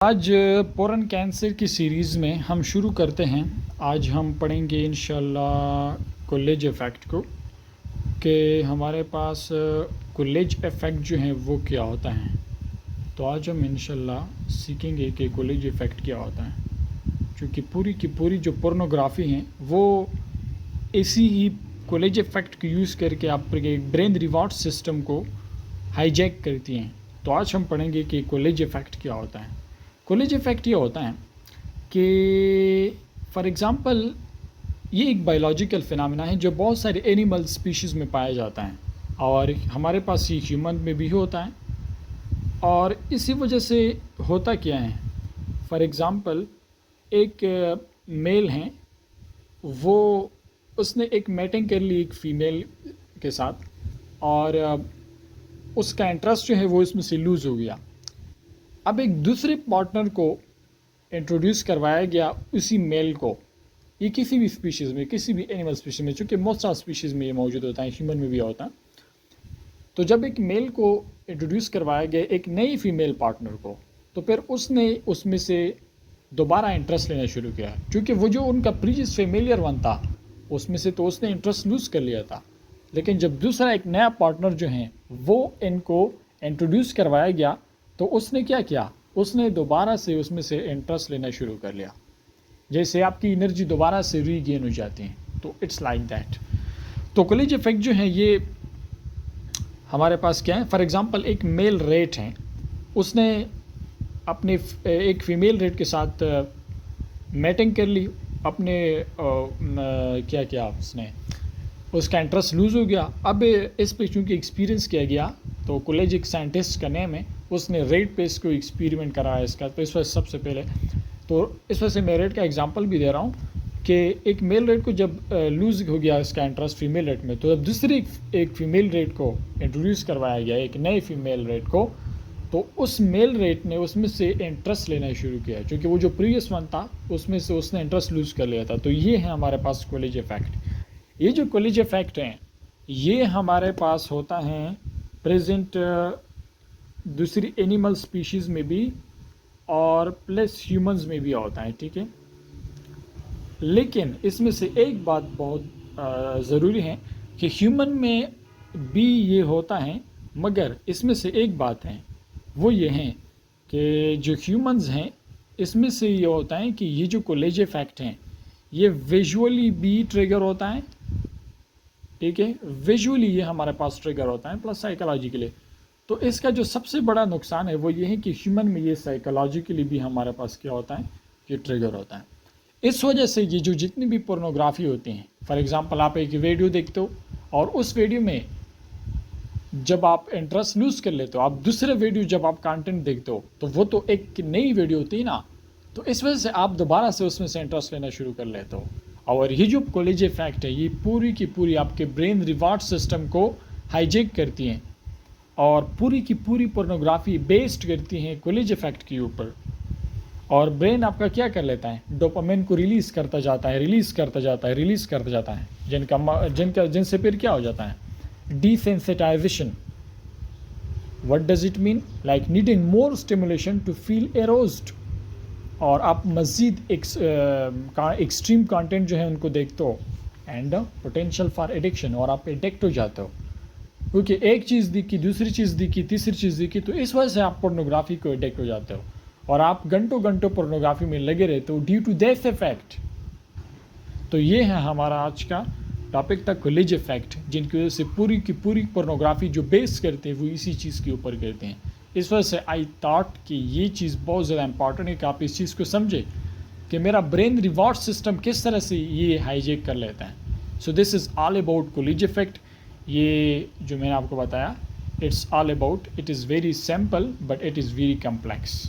आज पोरन कैंसर की सीरीज़ में हम शुरू करते हैं। आज हम पढ़ेंगे इंशाल्लाह कॉलेज इफ़ेक्ट को कि हमारे पास कॉलेज इफ़ेक्ट जो है वो क्या होता है। तो आज हम इंशाल्लाह सीखेंगे कि कॉलेज इफ़ेक्ट क्या होता है, क्योंकि पूरी की पूरी जो पोर्नोग्राफ़ी है वो इसी ही कॉलेज इफ़ेक्ट को यूज़ करके आपके ब्रेन रिवॉर्ड सिस्टम को हाईजैक करती हैं। तो आज हम पढ़ेंगे कि कॉलेज इफ़ेक्ट क्या होता है। कॉलेज इफ़ेक्ट ये होता है कि फॉर एग्ज़ाम्पल ये एक बायोलॉजिकल फिनोमेना है जो बहुत सारे एनिमल स्पीशीज़ में पाया जाता है और हमारे पास ये ह्यूमन में भी होता है। और इसी वजह से होता क्या है, फॉर एग्ज़ाम्पल एक मेल हैं, वो उसने एक मैटिंग कर ली एक फ़ीमेल के साथ और उसका इंटरेस्ट जो है वो इसमें से लूज़ हो गया। अब एक दूसरे पार्टनर को इंट्रोड्यूस करवाया गया उसी मेल को, ये किसी भी स्पीशीज़ में, किसी भी एनिमल स्पीशीज़ में, चूँकि मोस्ट ऑफ स्पीशीज़ में ये मौजूद होता है, ह्यूमन में भी होता है। तो जब एक मेल को इंट्रोड्यूस करवाया गया एक नई फीमेल पार्टनर को, तो फिर उसने उसमें से दोबारा इंटरेस्ट लेना शुरू किया, क्योंकि वो जो उनका प्रीवियस फेमिलियर वन था उसमें से तो उसने इंटरेस्ट लूज़ कर लिया था। लेकिन जब दूसरा एक नया पार्टनर जो है वो इनको इंट्रोड्यूस करवाया गया, तो उसने क्या किया, उसने दोबारा से उसमें से इंटरेस्ट लेना शुरू कर लिया, जैसे आपकी एनर्जी दोबारा से रीगेन हो जाती है। तो इट्स लाइक दैट। तो कॉलेज इफ़ेक्ट जो है ये हमारे पास क्या है, फॉर एग्ज़ाम्पल एक मेल रेट है, उसने अपने एक फ़ीमेल रेट के साथ मैटिंग कर ली, अपने क्या किया उसने, उसका इंटरेस्ट लूज़ हो गया। अब इस पे चूँकि एक्सपीरियंस किया गया, तो कॉलेज एक साइंटिस्ट का नेम है, उसने रेट पे इसको एक्सपेरिमेंट कराया इसका। तो इस वजह सबसे पहले तो इस वजह से मैं रेट का एग्जांपल भी दे रहा हूँ कि एक मेल रेट को जब लूज़ हो गया इसका इंटरेस्ट फीमेल रेट में, तो जब दूसरी एक फ़ीमेल रेट को इंट्रोड्यूस करवाया गया, एक नए फीमेल रेट को, तो उस मेल रेट ने उसमें से इंटरेस्ट लेना शुरू किया, क्योंकि वो जो प्रीवियस वन था उसमें से उसने इंटरेस्ट लूज़ कर लिया था। तो ये है हमारे पास कॉलेज इफ़ेक्ट। ये जो कॉलेज इफ़ेक्ट हैं ये हमारे पास होता है प्रेजेंट दूसरी एनिमल स्पीशीज़ में भी और प्लस ह्यूमंस में भी होता है, ठीक है। लेकिन इसमें से एक बात बहुत ज़रूरी है कि ह्यूमन में भी ये होता है, मगर इसमें से एक बात है वो ये है कि जो ह्यूमंस हैं इसमें से ये होता है कि ये जो कॉलेज इफ़ेक्ट हैं ये विजुअली भी ट्रिगर होता है, ठीक है। विजुअली ये हमारे पास ट्रिगर होता है प्लस साइकोलॉजिकली। तो इसका जो सबसे बड़ा नुकसान है वो ये है कि ह्यूमन में ये साइकोलॉजिकली भी हमारे पास क्या होता है, ये ट्रिगर होता है। इस वजह से ये जो जितनी भी पोर्नोग्राफी होती हैं, फॉर एग्जांपल आप एक वीडियो देखते हो और उस वीडियो में जब आप इंटरेस्ट लूज़ कर लेते हो, आप दूसरे वीडियो जब आप कंटेंट देखते हो तो वो तो एक नई वीडियो होती है ना, तो इस वजह से आप दोबारा से उसमें से इंटरेस्ट लेना शुरू कर लेते हो। और ये जो कॉलेज इफ़ेक्ट है ये पूरी की पूरी आपके ब्रेन रिवार्ड सिस्टम को हाईजैक करती हैं और पूरी की पूरी पोर्नोग्राफी बेस्ड करती हैं कॉलेज इफ़ेक्ट के ऊपर। और ब्रेन आपका क्या कर लेता है, डोपामिन को रिलीज़ करता जाता है, रिलीज़ करता जाता है, रिलीज़ करता जाता है, जिनसे फिर क्या हो जाता है, desensitisation. What does it mean, like needing more stimulation to feel aroused. और आप मज़ीद एक्सट्रीम कंटेंट जो है उनको देखते हो एंड पोटेंशियल फॉर एडिक्शन, और आप एडिक्ट हो जाते हो, क्योंकि एक चीज़ दिखी, दूसरी चीज़ दिखी, तीसरी चीज़ दिखी, तो इस वजह से आप पोर्नोग्राफी को एडिक्ट हो जाते हो और आप घंटों घंटों पोर्नोग्राफी में लगे रहते हो ड्यू टू दिस इफेक्ट। तो ये है हमारा आज का टॉपिक था, कॉलेज इफ़ेक्ट, जिनकी वजह से पूरी की पूरी पोर्नोग्राफी जो बेस करते हैं वो इसी चीज़ के ऊपर करते हैं। इस वजह से आई थॉट कि ये चीज़ बहुत ज़्यादा इंपॉर्टेंट है कि आप इस चीज़ को समझें कि मेरा ब्रेन रिवॉर्ड सिस्टम किस तरह से ये हाईजैक कर लेता है। So this is all about college effect. ये जो मैंने आपको बताया, it's all about, it is very simple but it is very complex.